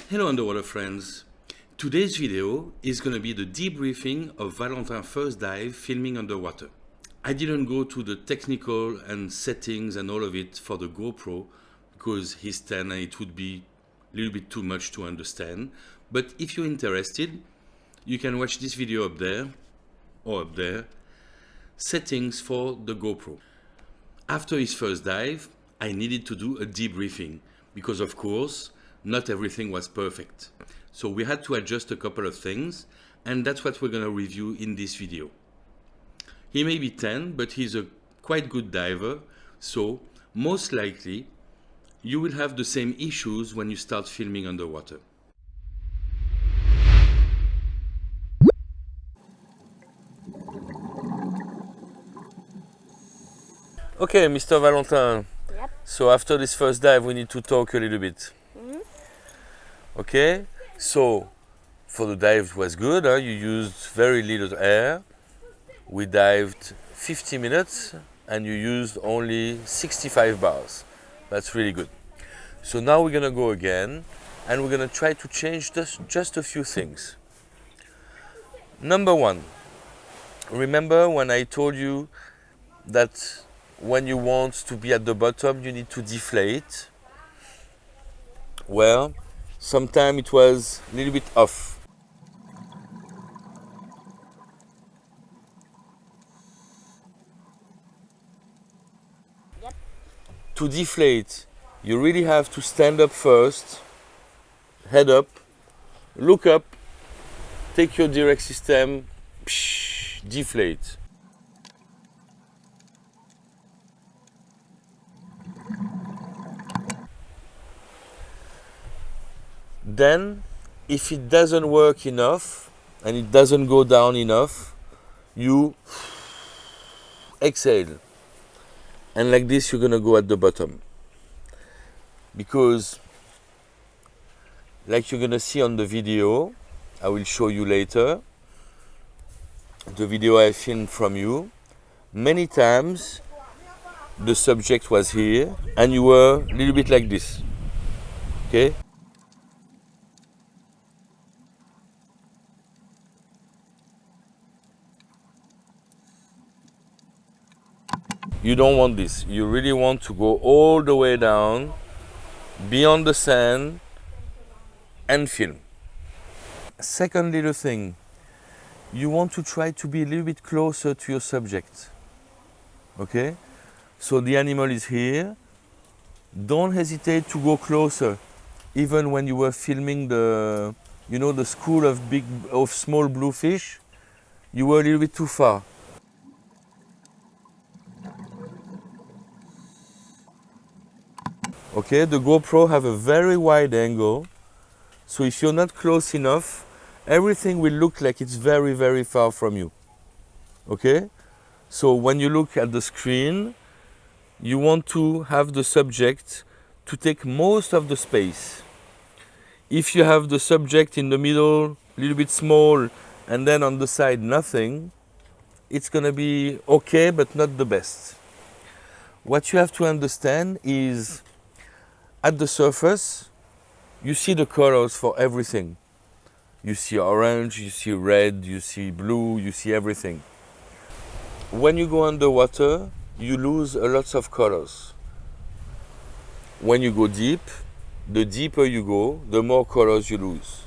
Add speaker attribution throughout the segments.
Speaker 1: Hello underwater friends. Today's video is going to be the debriefing of Valentin's first dive filming underwater. I didn't go to the technical and settings and all of it for the GoPro because he's 10 and it would be a little bit too much to understand. But if you're interested, you can watch this video up there or up there. Settings for the GoPro. After his first dive, I needed to do a debriefing because of course not everything was perfect. So we had to adjust a couple of things, and that's what we're going to review in this video. He may be 10, but he's a quite good diver, so most likely you will have the same issues when you start filming underwater. Okay, Mr. Valentin.
Speaker 2: Yep.
Speaker 1: So after this first dive, we need to talk a little bit. Okay, so for the dive it was good, you used very little air. We dived 50 minutes and you used only 65 bars. That's really good. So now we're gonna go again and we're gonna try to change just a few things. Number one, remember when I told you that when you want to be at the bottom you need to deflate? Well, sometimes it was a little bit off.
Speaker 2: Yep.
Speaker 1: To deflate, you really have to stand up first, head up, look up, take your direct system, deflate. Then, if it doesn't work enough and it doesn't go down enough, you exhale. And like this, you're gonna go at the bottom. Because, like you're gonna see on the video, I will show you later, the video I filmed from you, many times the subject was here and you were a little bit like this. Okay? You don't want this. You really want to go all the way down, beyond the sand, and film. Second little thing, you want to try to be a little bit closer to your subject. Okay? So the animal is here. Don't hesitate to go closer. Even when you were filming the school of small bluefish, you were a little bit too far. Okay, the GoPro have a very wide angle, so if you're not close enough, everything will look like it's very, very far from you. Okay? So when you look at the screen, you want to have the subject to take most of the space. If you have the subject in the middle, a little bit small, and then on the side nothing, it's gonna be okay, but not the best. What you have to understand is at the surface, you see the colors for everything. You see orange, you see red, you see blue, you see everything. When you go underwater, you lose a lot of colors. When you go deep, the deeper you go, the more colors you lose.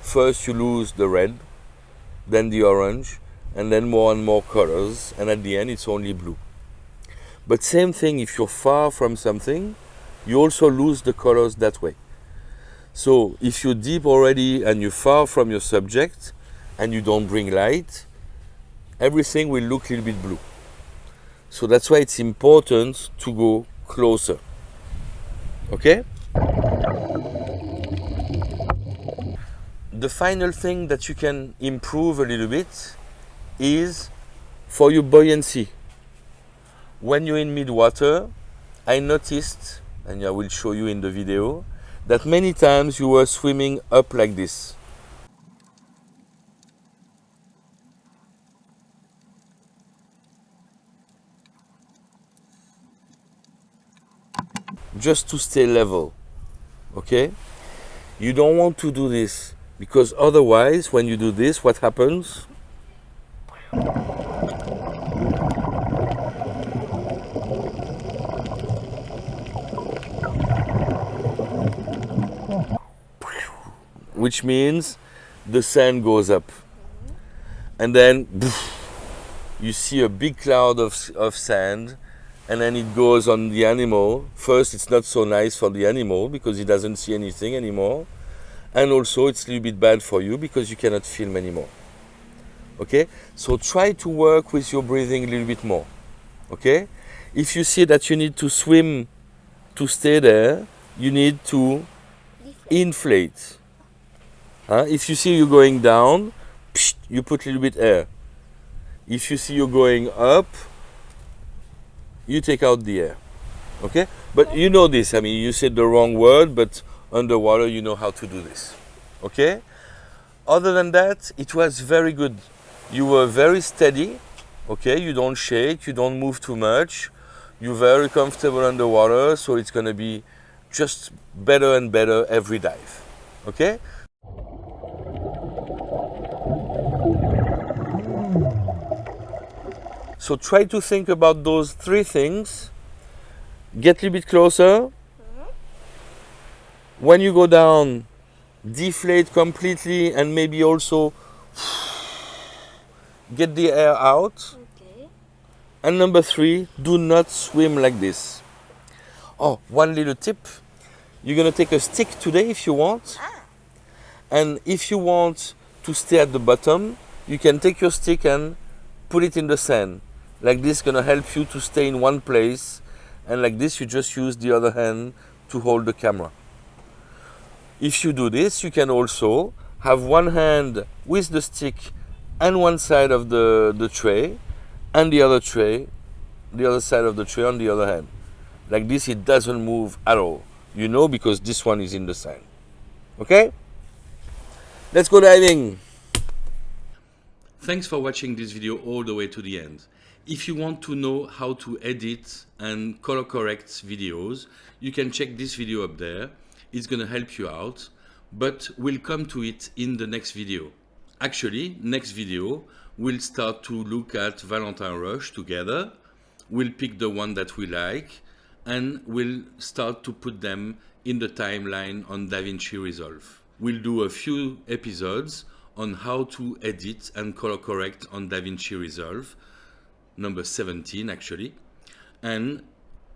Speaker 1: First you lose the red, then the orange, and then more and more colors, and at the end it's only blue. But same thing, if you're far from something, you also lose the colors that way. So if you're deep already and you're far from your subject and you don't bring light, everything will look a little bit blue. So that's why it's important to go closer. Okay? The final thing that you can improve a little bit is for your buoyancy. When you're in mid-water, I noticed, and I will show you in the video, that many times you were swimming up like this. Just to stay level, okay? You don't want to do this, because otherwise when you do this, what happens? Which means the sand goes up. And then you see a big cloud of sand, and then it goes on the animal. First, it's not so nice for the animal because it doesn't see anything anymore. And also, it's a little bit bad for you because you cannot film anymore. Okay? So try to work with your breathing a little bit more. Okay? If you see that you need to swim to stay there, you need to inflate. If you see you going down, you put a little bit air. If you see you're going up, you take out the air. Okay? But you know this. I mean, you said the wrong word, but underwater you know how to do this. Okay? Other than that, it was very good. You were very steady. Okay? You don't shake, you don't move too much. You're very comfortable underwater, so it's going to be just better and better every dive. Okay? So try to think about those three things. Get a little bit closer. When you go down, deflate completely and maybe also get the air out.
Speaker 2: Okay.
Speaker 1: And number 3, do not swim like this. Oh, one little tip. You're going to take a stick today if you want. And if you want to stay at the bottom, you can take your stick and put it in the sand. Like this, going to help you to stay in one place. And like this, you just use the other hand to hold the camera. If you do this, you can also have one hand with the stick and one side of the tray, and the other side of the tray on the other hand. Like this, it doesn't move at all. You know, because this one is in the sand. Okay? Let's go diving. Thanks for watching this video all the way to the end. If you want to know how to edit and color correct videos, you can check this video up there. It's going to help you out, but we'll come to it in the next video. Actually, next video, we'll start to look at Valentin Rush together. We'll pick the one that we like, and we'll start to put them in the timeline on DaVinci Resolve. We'll do a few episodes on how to edit and color correct on DaVinci Resolve, number 17 actually, and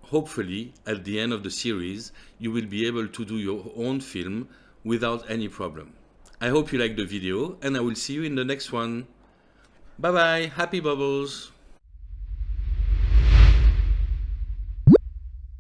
Speaker 1: hopefully at the end of the series you will be able to do your own film without any problem. I hope you liked the video, and I will see you in the next one. Bye bye, happy bubbles!